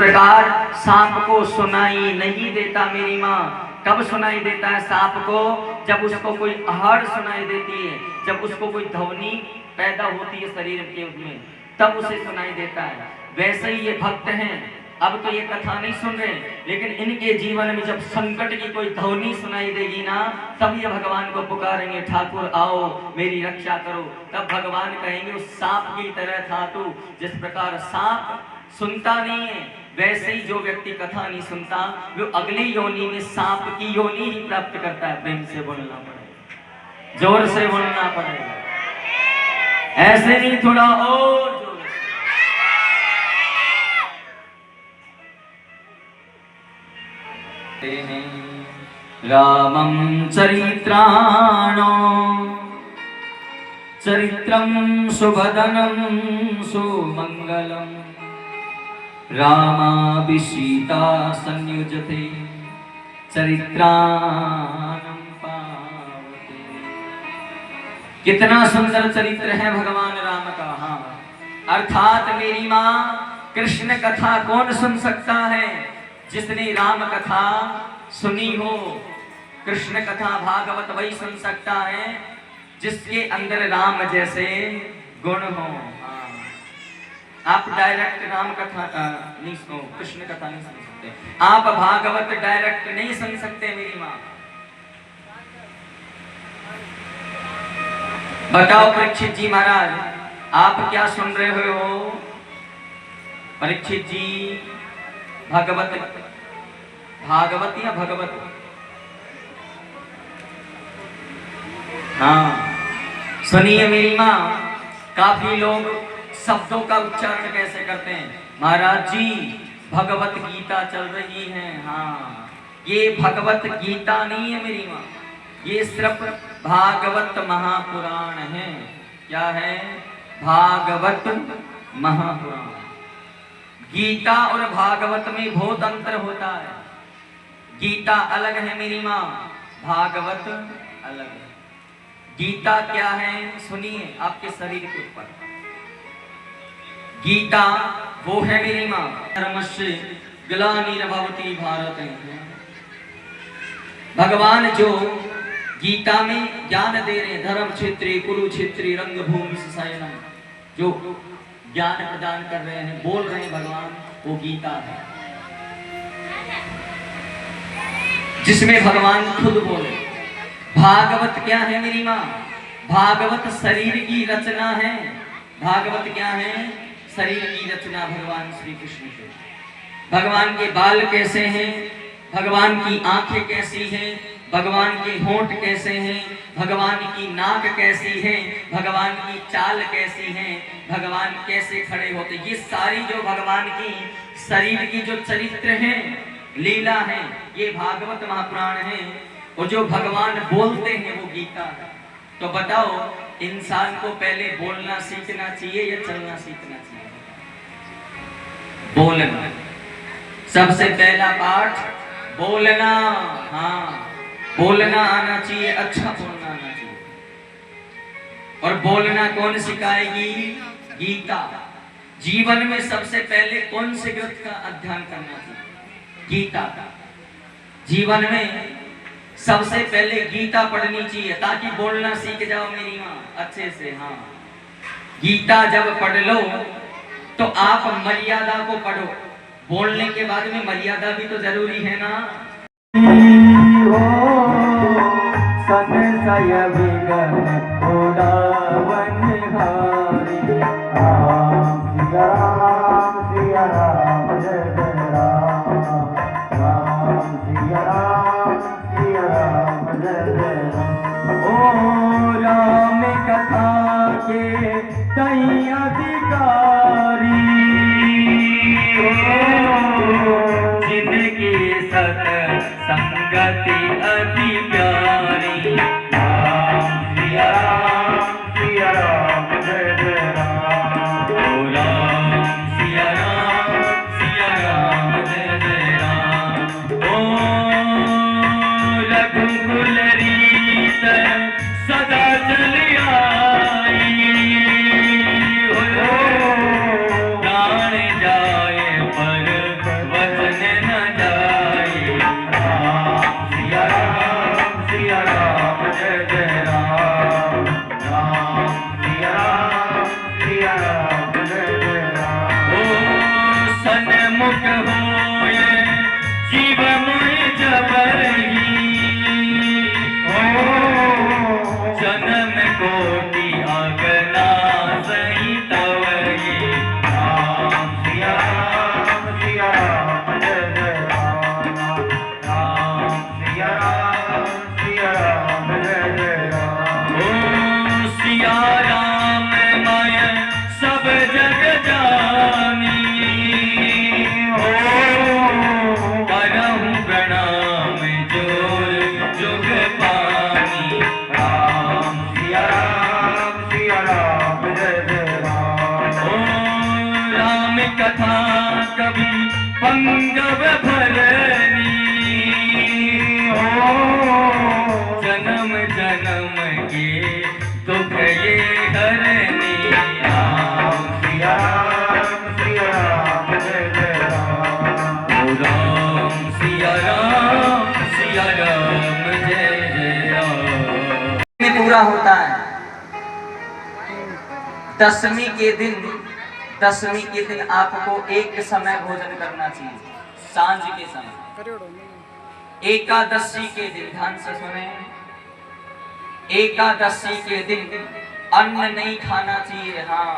प्रकार सांप को सुनाई नहीं देता मेरी माँ, कब सुनाई देता है सांप को? जब उसको कोई आहट सुनाई देती है, जब उसको कोई ध्वनि पैदा होती है शरीर के उसमें, तब उसे सुनाई देता है। वैसे ही ये भक्त हैं, अब तो ये कथा नहीं सुन रहे, लेकिन इनके जीवन में जब संकट की कोई ध्वनि सुनाई देगी ना, तब ये भगवान को पुकारेंगे, ठाकुर आओ मेरी रक्षा करो। तब भगवान कहेंगे उस सांप की तरह था तू। जिस प्रकार सांप सुनता नहीं है, वैसे ही जो व्यक्ति कथा नहीं सुनता वो अगली योनि में सांप की योनि ही प्राप्त करता है। प्रेम से बोलना पड़ेगा, जोर से बोलना पड़ेगा, ऐसे नहीं, थोड़ा और जोर से। रामं चरित्राणो चरित्रं सुभदनं सुमंगलम् रामाभि सीता संयुजते चरित्राणं पावते। कितना सुंदर चरित्र है भगवान राम का। हाँ, अर्थात मेरी माँ, कृष्ण कथा कौन सुन सकता है? जिसने राम कथा सुनी हो। कृष्ण कथा भागवत वही सुन सकता है जिसके अंदर राम जैसे गुण हो। आप डायरेक्ट राम कथा नहीं सुनो, कृष्ण कथा नहीं सुन सकते, आप भागवत डायरेक्ट नहीं सुन सकते मेरी माँ। बताओ परीक्षित जी महाराज, आप क्या सुन रहे हो? परीक्षित जी, भागवत या भगवत? हाँ सुनिए मेरी माँ, काफी लोग शब्दों का उच्चारण कैसे करते हैं? महाराज जी भगवत गीता चल रही है। हाँ, ये भगवत गीता नहीं है मेरी माँ, ये सिर्फ भागवत महापुराण है। क्या है? भागवत महापुराण। गीता और भागवत में बहुत अंतर होता है। गीता अलग है मेरी माँ, भागवत अलग है। गीता क्या है? सुनिए, आपके शरीर के ऊपर गीता वो है मेरी माँ। धर्मस्य ग्लानिर्भवति भारत। भगवान जो गीता में ज्ञान दे रहे, धर्म क्षेत्रे कुरुक्षेत्रे रंगभूमि ससायनम, जो ज्ञान प्रदान कर रहे हैं, बोल रहे हैं भगवान, वो गीता है, जिसमें भगवान खुद बोले। भागवत क्या है मेरी माँ? भागवत शरीर की रचना है। भागवत क्या है? शरीर की रचना भगवान श्री कृष्ण के। भगवान के बाल कैसे हैं, भगवान की आंखें कैसी हैं, भगवान के होंठ कैसे हैं, भगवान की नाक कैसी है, भगवान की चाल कैसी है, भगवान कैसे खड़े होते, ये सारी जो भगवान की शरीर की जो चरित्र है, लीला है, ये भागवत महापुराण है। और जो भगवान बोलते हैं वो गीता है। तो बताओ, इंसान को पहले बोलना सीखना चाहिए या चलना सीखना चाहिए? बोलना। सबसे पहला पाठ बोलना। हाँ, बोलना आना चाहिए, अच्छा बोलना आना चाहिए। और बोलना कौन सिखाएगी? गीता। जीवन में सबसे पहले कौन से ग्रंथ का अध्ययन करना चाहिए? गीता। जीवन में सबसे पहले गीता पढ़नी चाहिए, ताकि बोलना सीख जाओ मेरी माँ अच्छे से। हाँ, गीता जब पढ़ लो तो आप मर्यादा को पढ़ो। बोलने के बाद में मर्यादा भी तो जरूरी है ना। राम कथा के कई अधिकारी, जिनकी सत संगति अति प्यारी। राम सिया राम जय जय राम। ओ राम सिया राम जय जय राम। ओ रघुकुल रीत सदा चली आई, सन्मुख होए जीव मोय जबरही जन्म कोटि अगना सही तवही राम सिया राम सिया राम जय जय राम राम सिया राम जय जय राम ओ सिया राम माय सब जग जानी करहूं प्रणाम जोर जुग पानी राम सिया राम जय जय राम ओ राम कथा कभी पंगव भरनी जन्म जन्म के दुख ये हरनी राम सिया राम जय जय राम राम सिया राम जय जय राम में पूरा होता है। दशमी के दिन आपको एक समय भोजन करना चाहिए, सांझ के समय। एकादशी के दिन, ध्यान से सुने, एकादशी के दिन अन्न नहीं खाना चाहिए। हाँ,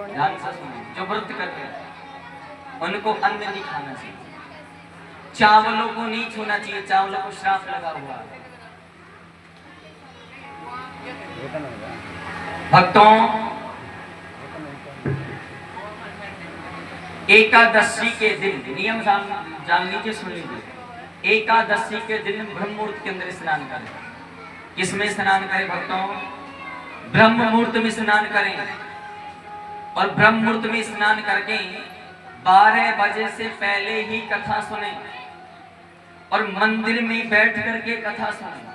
ध्यान से सुने, जो व्रत कर रहे हैं उनको अन्न नहीं खाना चाहिए। चावलों को नहीं छूना चाहिए, चावलों को श्राप लगा हुआ है। भक्तों, एकादशी के दिन नियम जान लीजिए, सुन लीजिए। एकादशी के दिन ब्रह्म मुहूर्त के अंदर स्नान करें। किसमें स्नान करें भक्तों? ब्रह्म मुहूर्त में स्नान करें। और ब्रह्म मुहूर्त में स्नान करके 12 बजे से पहले ही कथा सुने और मंदिर में बैठ करके कथा सुने।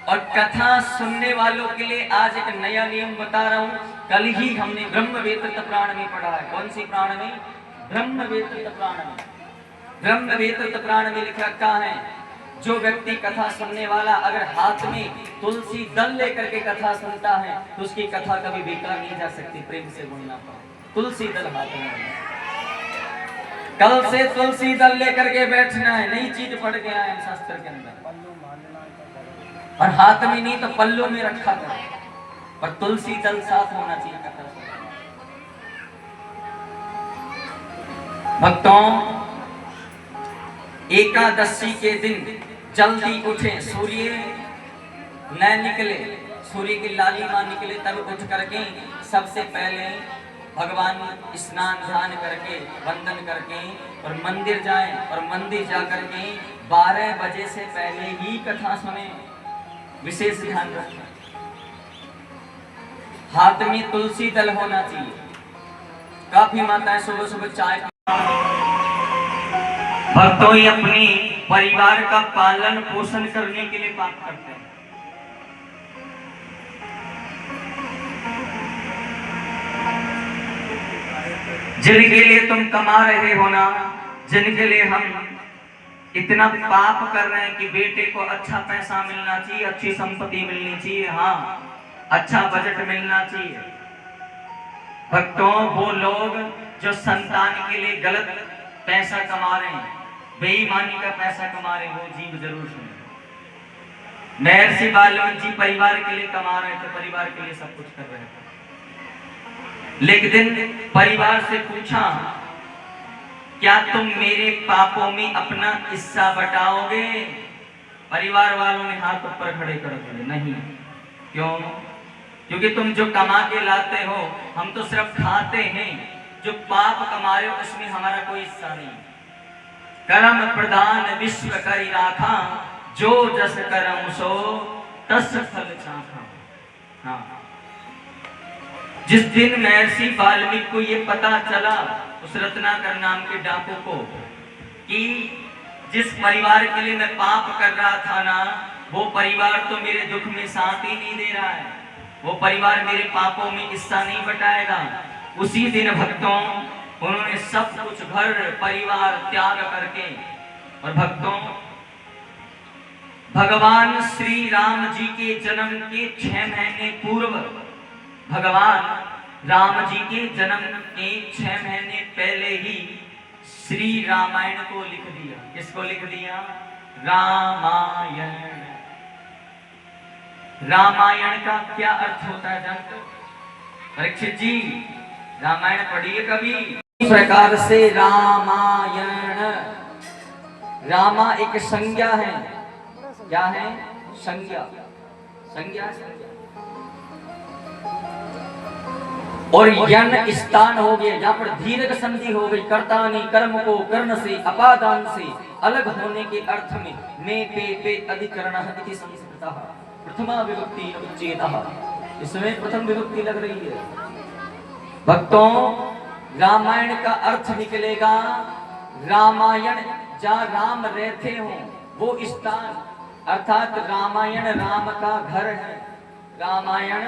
और कथा सुनने वालों के लिए आज एक नया नियम बता रहा हूं। कल ही हमने ब्रह्मवेत्त प्राण में पढ़ा है। कौन सी प्राण में? ब्रह्मवेत्त प्राण में। ब्रह्मवेत्त प्राण में लिखा रखा है, जो व्यक्ति कथा सुनने वाला अगर हाथ में तुलसी दल लेकर के कथा सुनता है तो उसकी कथा कभी बेकार नहीं जा सकती। प्रेम से बोलना पड़ा, तुलसी दल हाथ में। कल से तुलसी दल लेकर के बैठना है, नई चीज पढ़ के आए शास्त्र के अंदर। और हाथ में नहीं तो पल्लू में रखा कर, पर तुलसी दल साथ होना चाहिए कथा सुनने। भक्तों, एकादशी के दिन जल्दी उठे, सूर्य न निकले, सूर्य की लालिमा निकले तब उठ करके सबसे पहले भगवान स्नान ध्यान करके वंदन करके और मंदिर जाएं। और मंदिर जा करके 12 बजे से पहले ही कथा सुने। विशेष ध्यान रखें, हाथ में तुलसी दल होना चाहिए। काफी माताएं सुबह सुबह चाय। भक्तों, ये अपनी परिवार का पालन पोषण करने के लिए पाप करते हैं। जिनके लिए तुम कमा रहे हो ना, जिनके लिए हम इतना पाप कर रहे हैं कि बेटे को अच्छा पैसा मिलना चाहिए, अच्छी संपत्ति मिलनी चाहिए, हाँ अच्छा बजट मिलना चाहिए। भक्तों, वो लोग जो संतान के लिए गलत पैसा कमा रहे हैं, बेईमानी का पैसा कमा रहे हैं, वो जीव जरूर सुने। महर्षि वाल्मीकि जी परिवार के लिए कमा रहे थे, परिवार के लिए सब कुछ कर रहे थे। लेकिन परिवार से पूछा, क्या तुम मेरे पापों में अपना हिस्सा बटाओगे? परिवार वालों ने हाथ ऊपर खड़े कर दिए, नहीं। क्यों? क्योंकि तुम जो कमा के लाते हो, हम तो सिर्फ खाते हैं। जो पाप कमा रहे हो उसमें हमारा कोई हिस्सा नहीं। कर्म प्रधान विश्व करी राखा, जो जस कर्म सो तस फल चाखा। हाँ, जिस दिन महर्षि वाल्मीकि को ये पता चला, उस रत्नाकर नाम के डाकू को, कि जिस परिवार के लिए मैं पाप कर रहा था ना, वो परिवार तो मेरे दुख में साथ ही नहीं दे रहा है, वो परिवार मेरे पापों में हिस्सा नहीं बटाएगा। उसी दिन भक्तों, उन्होंने सब कुछ घर परिवार त्याग करके, और भक्तों, भगवान श्री राम जी के जन्म के 6 महीने पूर्व भगवान राम जी के जन्म के 6 महीने पहले ही श्री रामायण को लिख दिया। किसको लिख दिया? रामायण। रामायण का क्या अर्थ होता है जानते हो? परीक्षित जी, रामायण पढ़िए कभी। इस प्रकार से रामायण, रामा एक संज्ञा है। क्या है? संज्ञा। संज्ञा और यण स्थान हो गया, यहाँ पर दीर्घ संधि हो गई। कर्तानि कर्म को कर्ण से अपादान से अलग होने के अर्थ में पे अधिकरण इति संस्कृतः प्रथमा विभक्ति उच्चेतः। इसमें प्रथम विभक्ति लग रही है। भक्तों, रामायण का अर्थ निकलेगा रामायण, जहाँ राम रहते हो वो स्थान, अर्थात रामायण राम का घर है। रामायण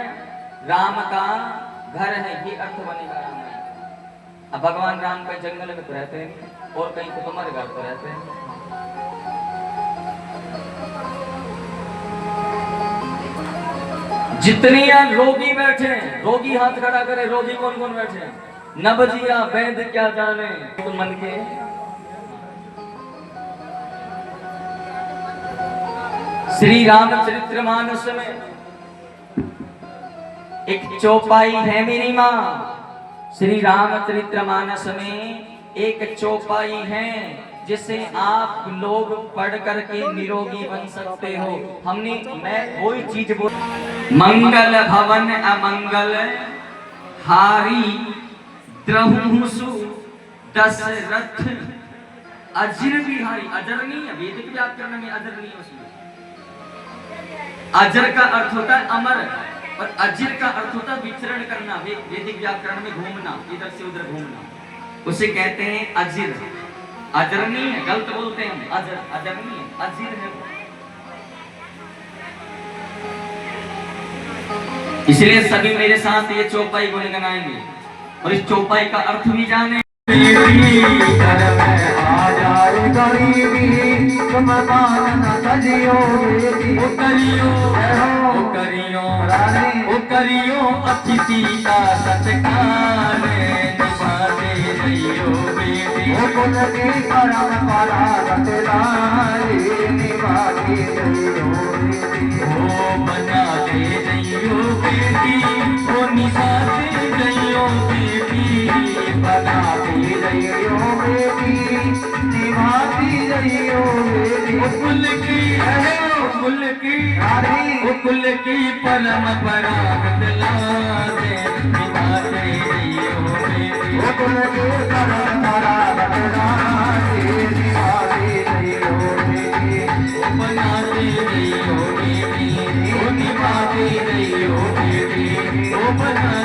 राम का घर है, ये अर्थ बनेगा रामायण। अब भगवान राम कहीं जंगल में तो रहते हैं और कहीं तो तुम्हारे घर तो रहते हैं। जितने यहाँ रोगी बैठे हैं, रोगी हाथ खड़ा करे, रोगी कौन कौन बैठे हैं? नबजिया वैद्य क्या जाने तो मन के। श्री रामचरितमानस में एक चौपाई है मेरी माँ। श्री रामचरितमानस में एक चौपाई है जिसे आप लोग पढ़ करके निरोगी बन सकते हो। मैं वही चीज बोल, मंगल भवन अमंगल हारी द्रहुसु दशरथ अजर बिहारी। अजर नहीं है, वैदिक व्याकरण में अजर नहीं है। उसमें अजर का अर्थ होता है अमर और अजिर का अर्थ होता है विचरण करना। वैदिक व्याकरण में घूमना, इधर से उधर घूमना, उसे कहते हैं अजिर। अजर नहीं है, गलत बोलते हैं हम। अजर अजर नहीं है, अजिर है। इसलिए सभी मेरे साथ ये चौपाई गुनगुनाएंगे और इस चौपाई का अर्थ भी जाने। करियो अतिथि का सत्कार निभाते रहियो बेटी। कुल की परंपरा बतलाए निभाते रहियो बेटी। ओ बनाते रहियो बेटी, ओ निभाते रहियो बेटी। बनाते रहियो बेटी, निभाती रहियो बेटी। कुल की कुल की परंपरा बतलाते निभाते रहियो बेटी। कुल की परंपरा बतलाते निभाते रहियो बेटी। बनाते रहियो बेटी, निभाते रहियो बेटी।